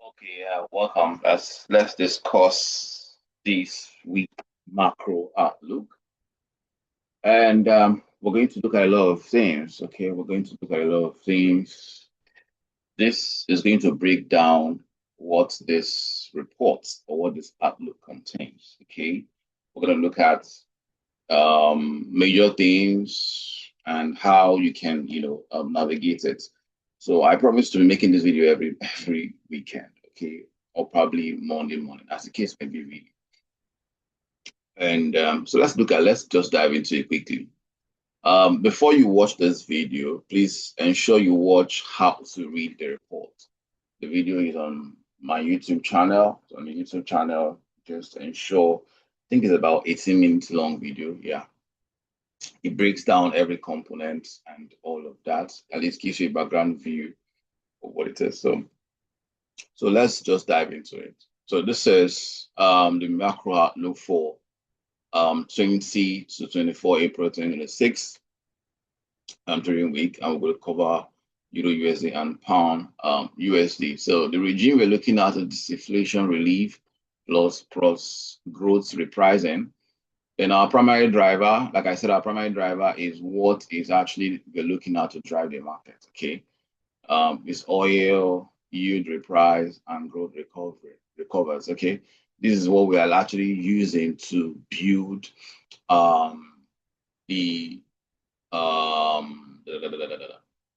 Okay, welcome. Let's discuss this week macro outlook, and we're going to look at a lot of things. Okay, we're going to look at a lot of things. This is going to break down what this report or what this outlook contains. Okay, we're going to look at major themes and how you can, navigate it. So I promise to be making this video every weekend, okay, or probably Monday morning, as the case may be, really. And so let's just dive into it quickly. Before you watch this video, please ensure you watch how to read the report. The video is on my YouTube channel. So on the YouTube channel, just ensure. I think it's about 18 minutes long video. Yeah, it breaks down every component and all of that. At least gives you a background view of what it is. So let's just dive into it. So this is the macro outlook for 20 to 24 April 2026 trading week, and we're going to cover Euro USD and Pound USD. So the regime we're looking at is disinflation relief plus growth repricing. Then our primary driver, like I said, our primary driver is what is actually we're looking at to drive the market. Okay, it's oil, yield reprice, and growth recovers. Okay, this is what we are actually using to build the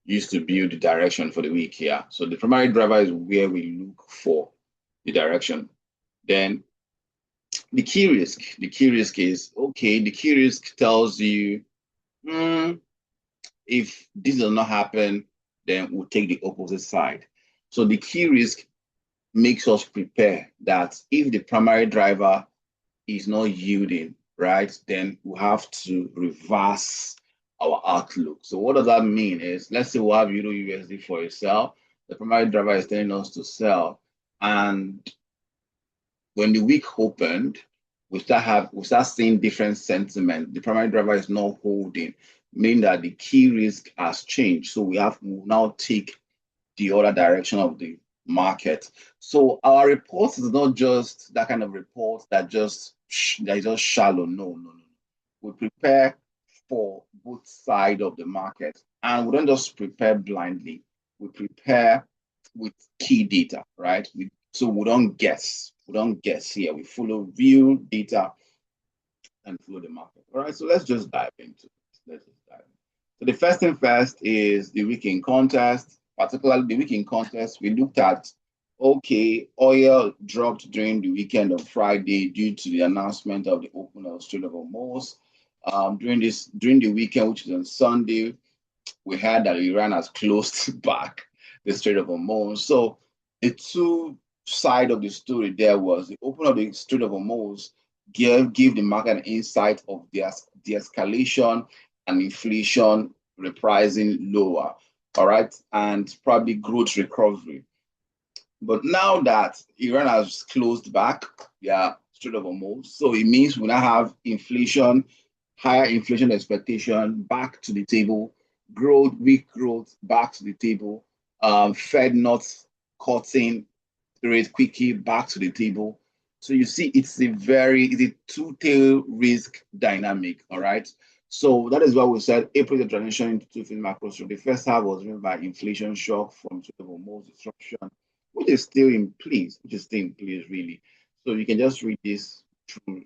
used to build the direction for the week here. So the primary driver is where we look for the direction. Then the key risk is okay. The key risk tells you if this does not happen, then we'll take the opposite side. So the key risk makes us prepare that if the primary driver is not yielding, right, then we have to reverse our outlook. So what does that mean is, let's say we have Euro USD for a sell. The primary driver is telling us to sell, and when the week opened, we start seeing different sentiment. The primary driver is not holding, meaning that the key risk has changed. So we now take the other direction of the market. So our report is not just that kind of report that is just shallow. No. We prepare for both sides of the market, and we don't just prepare blindly. We prepare with key data, right? So we don't guess. We don't guess here. We follow real data and follow the market. All right. So let's just dive into it. Let's just dive in. So the first thing first is the weekend contest. Particularly the weekend contest, we looked at, okay, oil dropped during the weekend of Friday due to the announcement of the opening of Strait of Hormuz. During the weekend, which is on Sunday, we heard that Iran has closed back the Strait of Hormuz. So the two side of the story there was the opening of the Strait of Hormuz give the market an insight of the escalation and inflation repricing lower. All right, and probably growth recovery. But now that Iran has closed back their Strait of Hormuz, so it means we now have inflation, higher inflation expectation back to the table, weak growth back to the table, Fed not cutting rate quickly back to the table. So you see, it's a two-tail risk dynamic. All right. So that is why we said April the transition into two-phase macro. So the first half was driven by inflation shock from sort of almost disruption, which is still in place, really. So you can just read this through,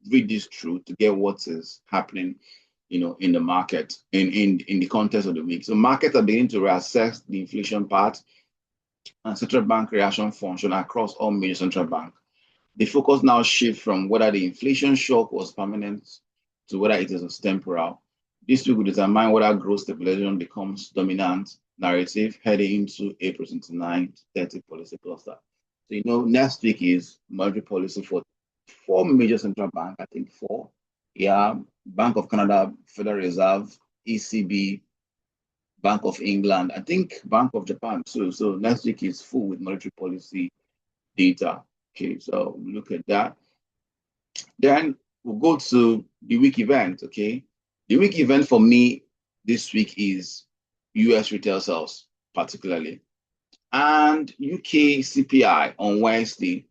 read this through to get what is happening, in the market, in the context of the week. So markets are beginning to reassess the inflation part and central bank reaction function across all major central banks. The focus now shifts from whether the inflation shock was permanent to whether it is temporal. This will determine whether growth stabilization becomes dominant narrative heading into April 29 30 policy cluster. So, next week is monetary policy for four major central banks, I think four. Yeah, Bank of Canada, Federal Reserve, ECB, Bank of England, I think Bank of Japan too. So next week is full with monetary policy data. Okay, so look at that. Then we'll go to the week event. Okay, the week event for me this week is US retail sales, particularly. and UK CPI on Wednesday,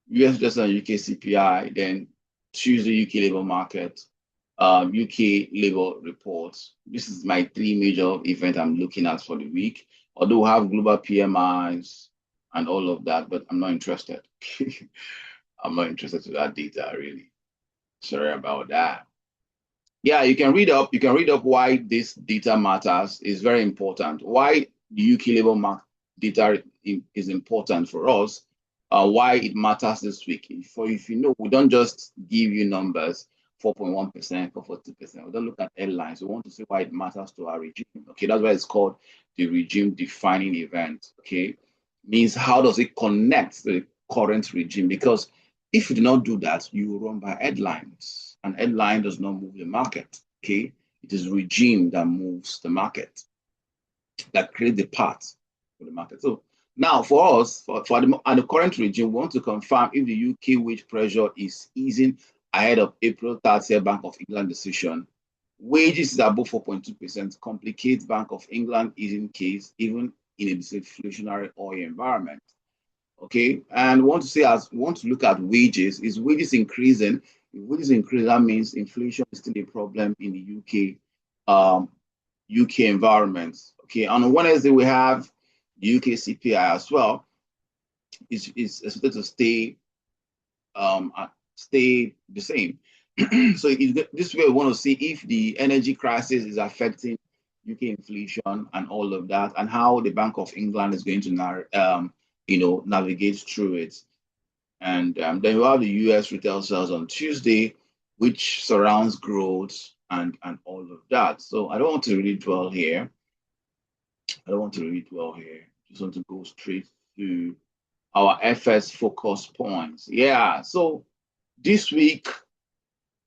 US just on UK CPI, then Tuesday UK labor market, UK labor reports. This is my three major events I'm looking at for the week. Although we have global PMIs and all of that, but I'm not interested. I'm not interested in that data really. Sorry about that. Yeah, you can read up. You can read up why this data matters. Is very important. Why the UK labor market data is important for us. Why it matters this week. If you know, we don't just give you numbers, 4.1% or 40%. We don't look at headlines. We want to see why it matters to our regime. Okay, that's why it's called the regime defining event. Okay, means how does it connect to the current regime? Because if you do not do that, you run by headlines, and headline does not move the market. Okay, it is regime that moves the market, that creates the path for the market. So now for us, the current regime, we want to confirm if the UK wage pressure is easing ahead of April 30th Bank of England decision. Wages is above 4.2%, complicates Bank of England easing case, even in a disinflationary oil environment. Okay, and want to look at wages. Is wages increasing? If wages increase, that means inflation is still a problem in the UK environment. Okay, on Wednesday we have the UK CPI as well. It's expected to stay the same. So this way we want to see if the energy crisis is affecting UK inflation and all of that, and how the Bank of England is going to navigate through it. And then we have the US retail sales on Tuesday, which surrounds growth and all of that. So I don't want to really dwell here. Just want to go straight to our FS focus points. Yeah. So this week,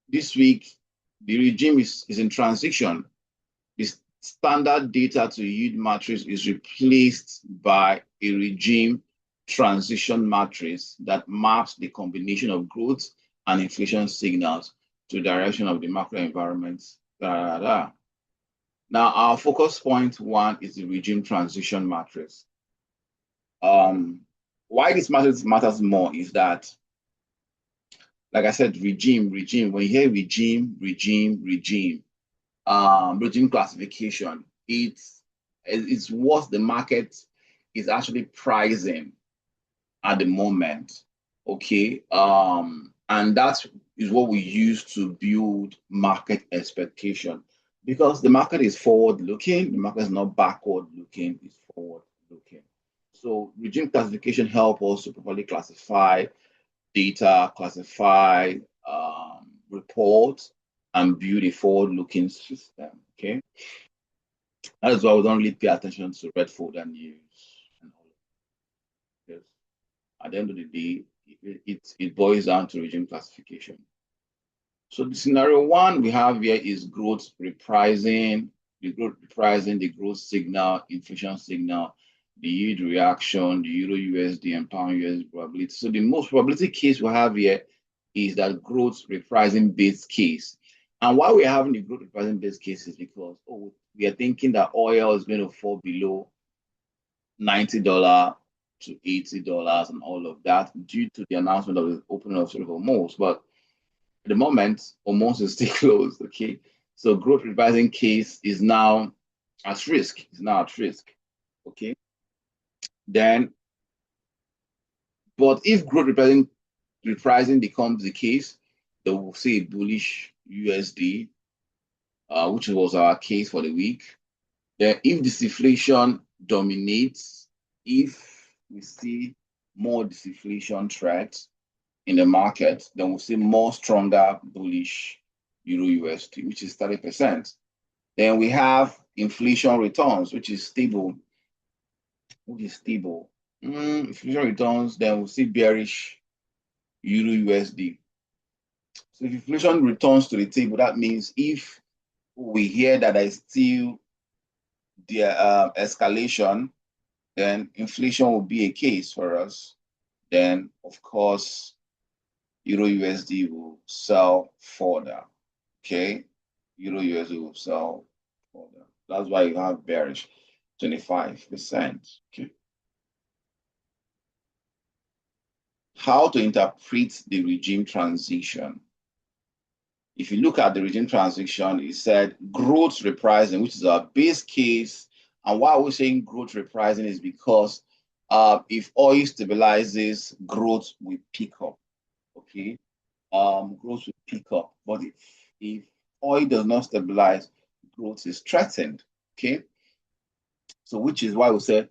the regime is in transition. The standard data to yield matrix is replaced by a regime transition matrix that maps the combination of growth and inflation signals to the direction of the macro environment. Now, our focus point one is the regime transition matrix. Why this matters more is that, like I said, regime. When you hear regime classification, it's what the market is actually pricing at the moment. Okay, and that is what we use to build market expectation, because the market is forward looking. The market is not backward looking, it's forward looking. So regime classification helps us to properly classify data, classify reports, and build a forward-looking system. Okay, that is why we don't really pay attention to red folder news and all of that. Because at the end of the day, it boils down to regime classification. So the scenario one we have here is growth repricing, the growth signal, inflation signal, the yield reaction, the Euro USD and pound USD probability. So the most probability case we have here is that growth repricing base case. And why we're having the growth repricing base case is because we are thinking that oil is going to fall below $90 to $80 and all of that due to the announcement of the opening of Strait of Hormuz. But at the moment, Hormuz is still closed. Okay, so growth repricing case is now at risk. Okay. Then, but if growth repricing becomes the case, then we'll see a bullish USD, which was our case for the week. Then, if disinflation dominates, if we see more disinflation threats in the market, then we'll see more stronger bullish Euro USD, which is 30%. Then we have inflation returns, which is stable. Inflation returns, then we'll see bearish Euro USD. So if inflation returns to the table, that means if we hear that there is still the escalation, then inflation will be a case for us. Then, of course, Euro USD will sell further. Okay, Euro USD will sell further. That's why you have bearish 25%. Okay. how to interpret the regime transition. If you look at the regime transition, it said growth repricing, which is our base case. And why we're saying growth repricing is because if oil stabilizes, growth will pick up. Okay, growth will pick up. But if oil does not stabilize, growth is threatened. Okay, so which is why we said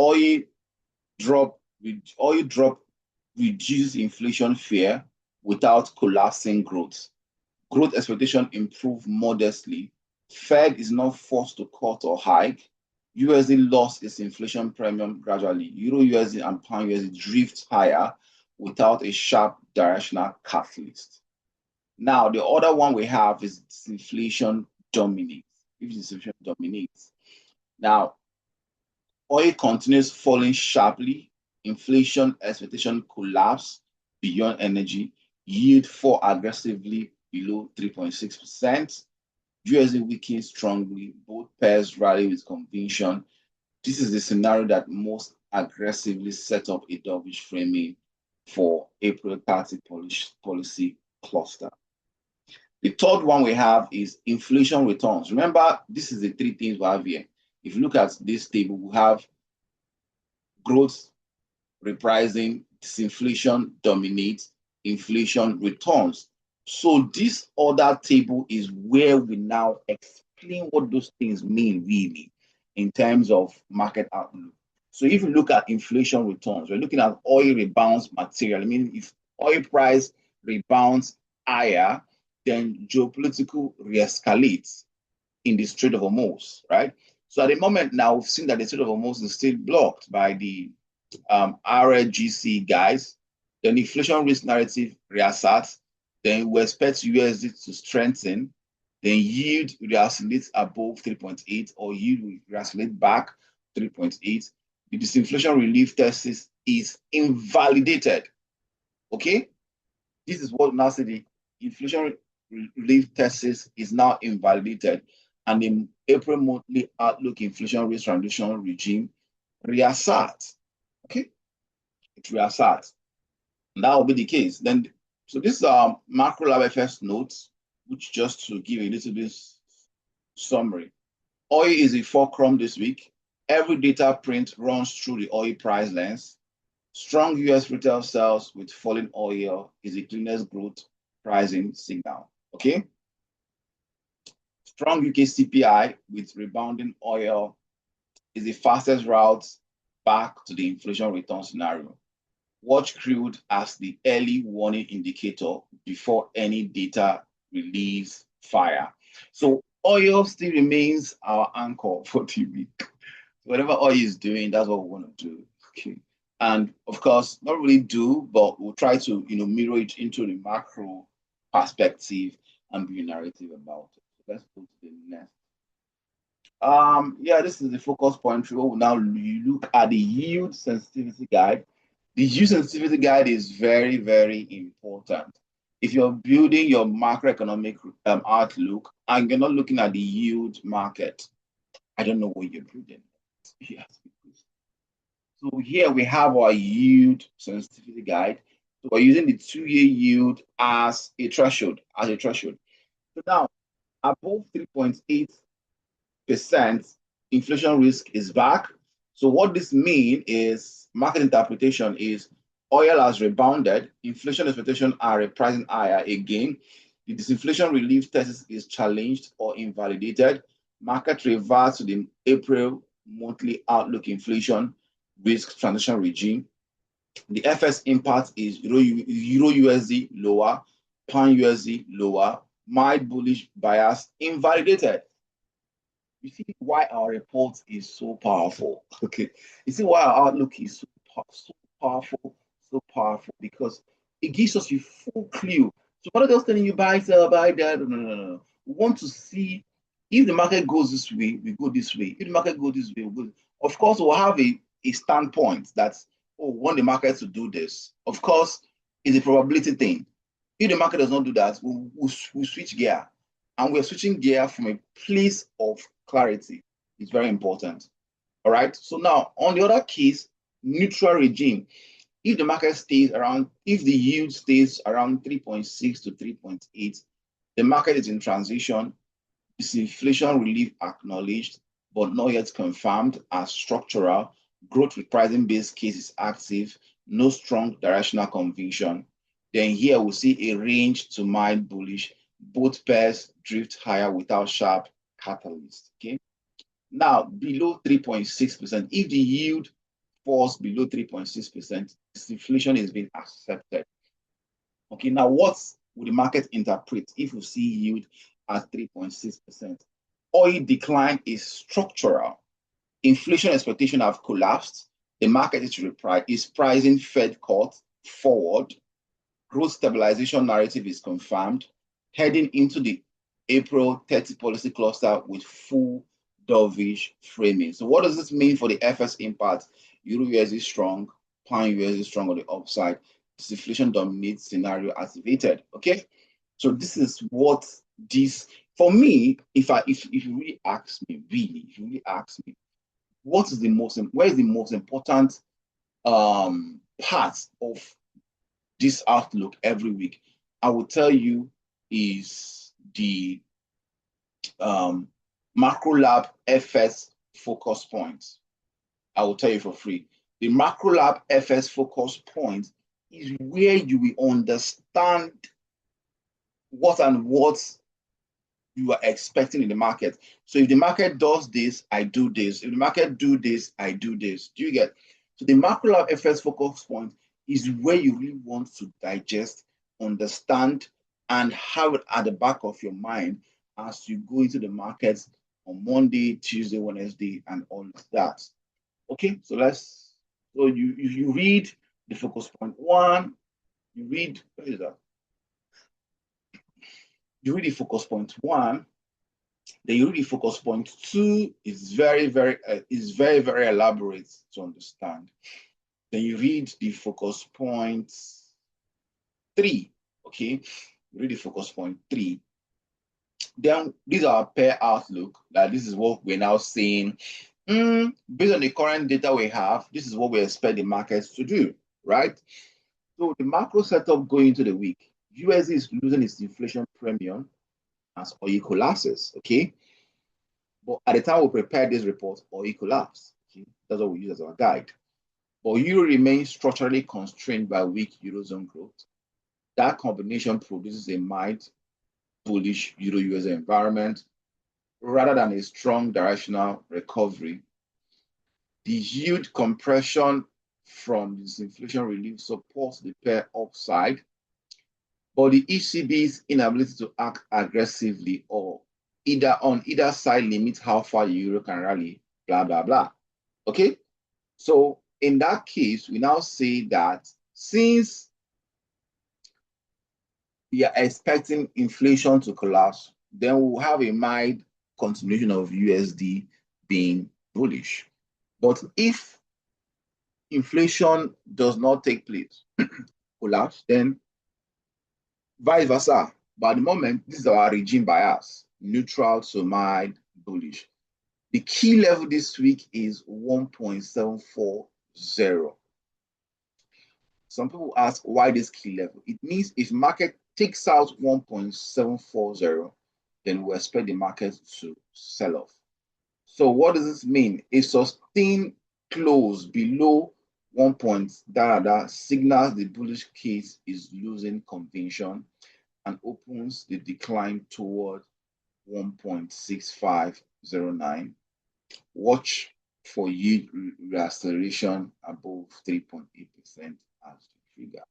oil drop, oil drop reduces inflation fear without collapsing growth. Growth expectation improve modestly. Fed is not forced to cut or hike. USD lost its inflation premium gradually. Euro USD and pound USD drift higher without a sharp directional catalyst. Now, the other one we have is disinflation dominates. If disinflation dominates. Now, oil continues falling sharply. Inflation expectation collapse beyond energy. Yield fall aggressively below 3.6%. USD weakens strongly. Both pairs rally with conviction. This is the scenario that most aggressively set up a dovish framing for April 30 policy cluster. The third one we have is inflation returns. Remember, this is the three things we have here. If you look at this table, we have growth, repricing, disinflation dominates, inflation returns. So this other table is where we now explain what those things mean really in terms of market outlook. So if you look at inflation returns, we're looking at oil rebounds material. I mean, if oil price rebounds higher, then geopolitical re-escalates in the Strait of Hormuz, right? So at the moment now, we've seen that the Strait of Hormuz is still blocked by the RLGC guys. Then inflation risk narrative reasserts. Then we expect USD to strengthen. Then yield reaccelerates above 3.8 or yield will reaccelerate back 3.8. The disinflation relief thesis is invalidated. Okay? This is what now say the inflation relief thesis is now invalidated. And the April monthly outlook inflation risk transition regime reasserts. Okay? It reasserts. And that will be the case. Then, so this is MacroLab FS notes, which just to give a little bit summary. Oil is a fulcrum this week. Every data print runs through the oil price lens. Strong US retail sales with falling oil is the cleanest growth pricing signal. Okay. Strong UK CPI with rebounding oil is the fastest route back to the inflation return scenario. Watch crude as the early warning indicator before any data relieves fire. So oil still remains our anchor for the week. Whatever oil is doing, that's what we want to do. Okay. And of course, not really do, but we'll try to mirror it into the macro perspective and be narrative about it. So let's go to the next. Yeah, this is the focus point. Now you look at the yield sensitivity guide. The yield sensitivity guide is very, very important. If you're building your macroeconomic outlook and you're not looking at the yield market, I don't know what you're building. Yes. So here we have our yield sensitivity guide. So we're using the 2-year yield as a threshold, So now, above 3.8%, inflation risk is back. So what this means is market interpretation is oil has rebounded, inflation expectations are repricing higher again. The disinflation relief thesis is challenged or invalidated. Market reverts to the April monthly outlook inflation risk transition regime. The FS impact is Euro USD lower, pound USD lower, mild bullish bias invalidated. You see why our report is so powerful. Okay, you see why our outlook is so powerful, because it gives us a full clue. So what are they telling you buy, sell, buy that? No. We want to see if the market goes this way, we go this way. If the market goes this way, we go. Of course, we'll have a standpoint that, we want the market to do this. Of course, it's a probability thing. If the market does not do that, we'll switch gear. And we're switching gear from a place of clarity. It's very important. All right. So now, on the other case, neutral regime. if the market stays around, if the yield stays around 3.6 to 3.8, the market is in transition. It's inflation relief acknowledged, but not yet confirmed as structural. Growth repricing base case is active, no strong directional conviction. Then here we see a range to mild bullish. Both pairs drift higher without sharp catalyst. Okay. Now below 3.6%, if the yield falls below 3.6%, inflation is being accepted. Okay, now what would the market interpret if we see yield at 3.6%? Oil decline is structural. Inflation expectations have collapsed. The market is pricing Fed cut forward. Growth stabilization narrative is confirmed. Heading into the April 30 policy cluster with full dovish framing. So what does this mean for the FS impact? Euro USD strong, pound USD strong on the upside. Disinflation dominates scenario activated. Okay, so this is what this for me. If you really ask me, what is the where is the most important part of this outlook every week? I will tell you is the MacroLab FS focus points. I will tell you for free. The MacroLab FS focus point is where you will understand what you are expecting in the market. So if the market does this, I do this. If the market do this, I do this. Do you get? So the MacroLab FS focus point is where you really want to digest, understand, and have it at the back of your mind as you go into the markets on Monday, Tuesday, Wednesday, and all of that. Okay, so you read the focus point one, you read, what is that? You read the focus point one, then you read the focus point two, is very, very elaborate to understand. Then you read the focus point three, okay? You read the focus point three. Then these are our pair outlook, that this is what we're now seeing. Based on the current data we have, this is what we expect the markets to do, right? So the macro setup going into the week, USD is losing its inflation premium as oil collapses, okay? But at the time we prepared this report, oil collapsed, okay? That's what we use as our guide. But Euro remains structurally constrained by weak Eurozone growth. That combination produces a mild bullish Euro-USD environment rather than a strong directional recovery. The yield compression from this inflation relief supports the pair upside, but the ECB's inability to act aggressively or on either side limits how far the euro can rally, blah, blah, blah. Okay? So in that case, we now say that since we are expecting inflation to collapse, then we'll have a mild continuation of USD being bullish. But if inflation does not take place, collapse, then vice versa. But at the moment, this is our regime bias, neutral to mild bullish. The key level this week is 1.740. Some people ask why this key level. It means if market takes out 1.740, then we expect the market to sell off. So what does this mean? A sustained close below 1 signals the bullish case is losing conviction and opens the decline toward 1.6509. Watch for yield reacceleration above 3.8% as the trigger.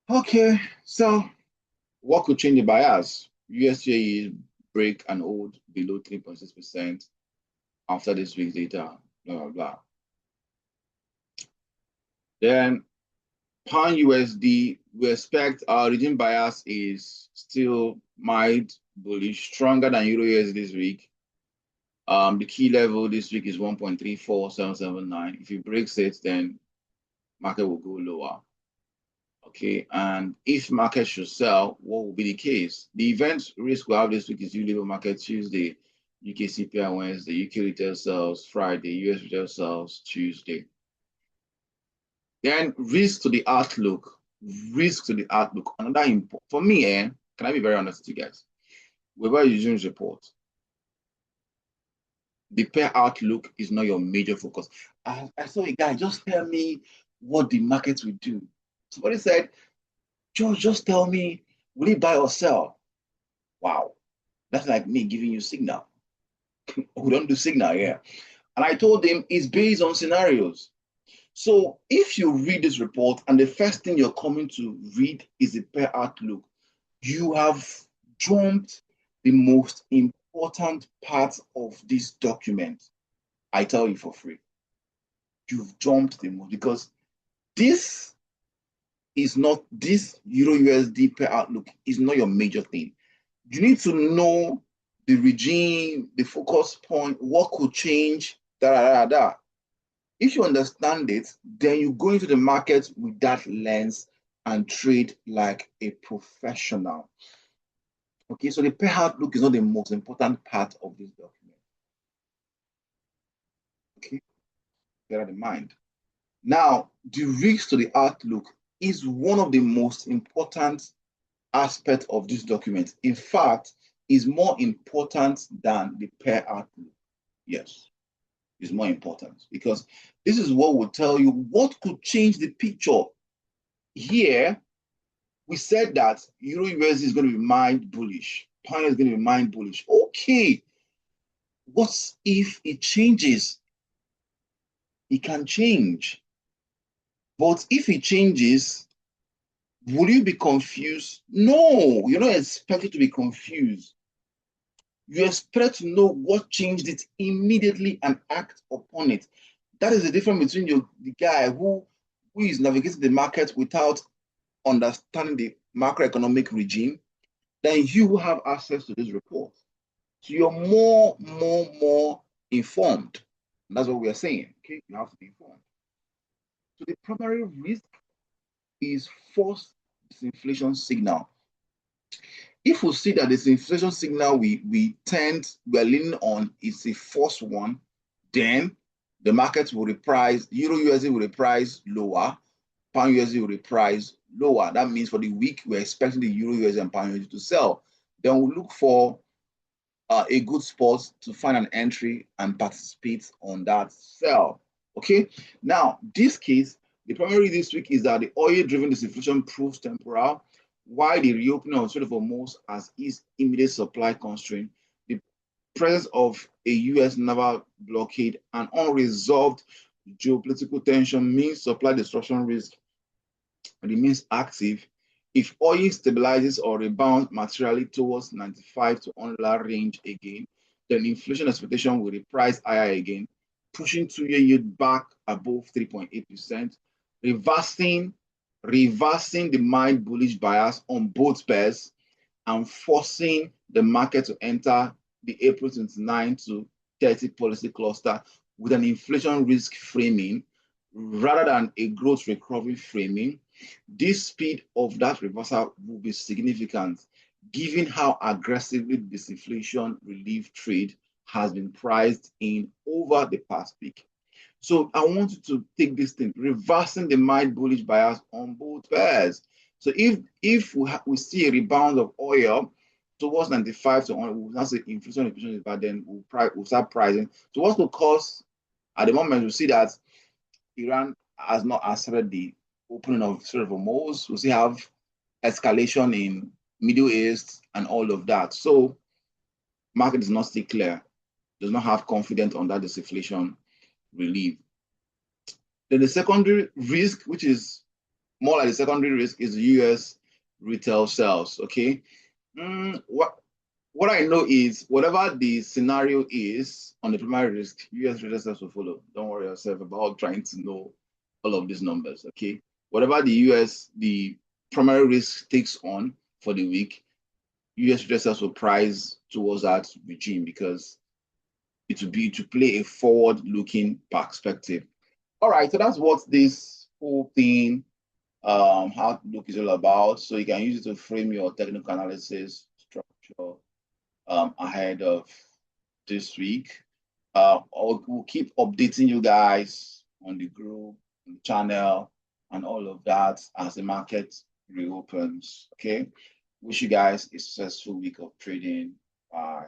Okay, so what could change the bias? USD break and hold below 3.6% after this week's data, blah, blah, blah. Then pound USD, we expect our regime bias is still mild bullish, stronger than Euro USD this week. The key level this week is 1.34779. If it breaks it, then market will go lower. Okay, and if market should sell, what will be the case? The event risk we have this week is labor market Tuesday, UK CPI Wednesday, UK retail sales Friday, US retail sales Tuesday. Then risk to the outlook. Risk to the outlook. Another for me, can I be very honest with you guys? Whenever you're using this report, the pair outlook is not your major focus. I saw a guy, just tell me what the market will do. Somebody said, George, just tell me, will it buy or sell? Wow. That's like me giving you signal. We don't do signal here. And I told him it's based on scenarios. So if you read this report and the first thing you're coming to read is the pair outlook, you have jumped the most important part of this document. I tell you for free. You've jumped the most because this is not, this Euro USD pair outlook is not your major thing. You need to know the regime, the focus point, what could change, da da da da. If you understand it, then you go into the market with that lens and trade like a professional. Okay, so the pair outlook is not the most important part of this document. Okay, bear that in mind. Now, the risk to the outlook is one of the most important aspects of this document. In fact, is more important than the pair outlook. Yes, is more important because this is what will tell you what could change the picture. Here, we said that Euro USD is going to be mind bullish. Pound is going to be mind bullish. Okay, what if it changes? It can change. But if it changes, will you be confused? No, you're not expected to be confused. You expect to know what changed it immediately and act upon it. That is the difference between the guy who is navigating the market without understanding the macroeconomic regime, then you will have access to this report. So you're more informed. And that's what we are saying. Okay, you have to be informed. So the primary risk is false disinflation signal. If we see that this inflation signal we're leaning on is a false one, then the market will reprice, Euro USD will reprice lower, Pound USD will reprice lower. That means for the week, we're expecting the Euro USD and Pound USD to sell. Then we'll look for a good spot to find an entry and participate on that sell. Okay. Now, this case, the primary this week is that the oil-driven disinflation proves temporal, while the reopening of Strait of Hormuz has eased immediate supply constraint. The presence of a U.S. naval blockade and unresolved geopolitical tension means supply disruption risk remains active. If oil stabilizes or rebounds materially towards 95 to $100 range again, then inflation expectation will reprice higher again, pushing two-year yield back above 3.8%, reversing the mild bullish bias on both pairs and forcing the market to enter the April 29 to 30 policy cluster with an inflation risk framing rather than a growth recovery framing. This speed of that reversal will be significant given how aggressively disinflation relief trade has been priced in over the past week. So I want you to take this thing, reversing the mild bullish bias on both pairs. So if we see a rebound of oil towards 95 to 100, we'll not say inflation is bad, then we'll start pricing. So what's the cause? At the moment, we see that Iran has not accepted the opening of Strait of Hormuz. We still have escalation in Middle East and all of that. So market is not still clear, does not have confidence on that disinflation relief. Then the secondary risk, which is more like the secondary risk, is US retail sales. Okay. What I know is whatever the scenario is on the primary risk, US retail sales will follow. Don't worry yourself about trying to know all of these numbers. Okay. Whatever the primary risk takes on for the week, US retail sales will price towards that regime because it will be to play a forward-looking perspective. All right, so that's what this whole thing, how to look is all about. So you can use it to frame your technical analysis structure ahead of this week. We'll keep updating you guys on the group, on the channel, and all of that as the market reopens. Okay. Wish you guys a successful week of trading. Bye.